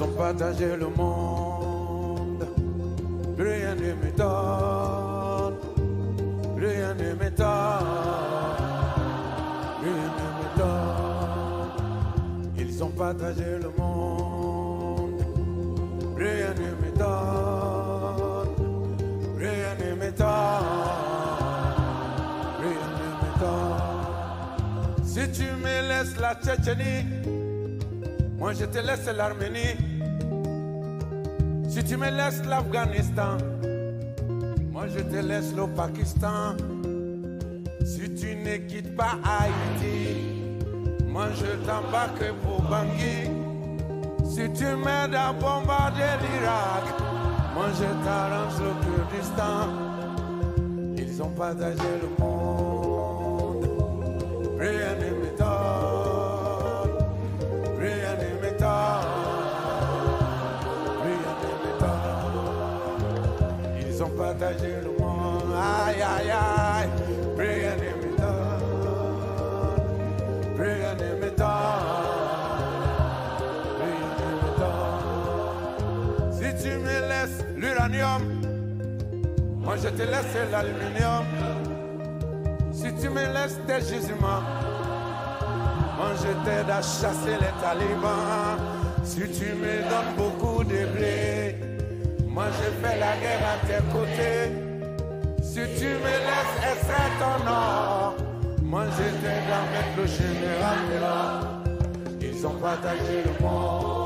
ont partagé le monde. Rien ne m'étonne, rien ne m'étonne, rien ne m'étonne. Ils ont partagé le monde. Rien ne m'étonne, rien ne m'étonne, rien ne m'étonne. Si tu me laisses la Tchétchénie, moi je te laisse l'Arménie. Si tu me laisses l'Afghanistan, moi je te laisse le Pakistan. Si tu ne quittes pas Haïti, moi je t'embarque pour Bangui. Si tu m'aides à bombarder l'Irak, moi je t'arrange le Kurdistan. Ils ont partagé le monde. Rien ne m'étonne, rien ne m'étonne, rien ne m'étonne. Ils ont partagé le monde. Aïe aïe aïe, rien ne m'étonne, rien ne m'étonne. Si tu me laisses l'uranium, moi je te laisse l'aluminium. Si tu me laisses tes gisements, moi je t'aide à chasser les talibans. Si tu me donnes beaucoup de blé, moi je fais la guerre à tes côtés. Si tu me laisses extraire ton or, moi je t'aide à mettre le général là. Ils ont partagé le monde.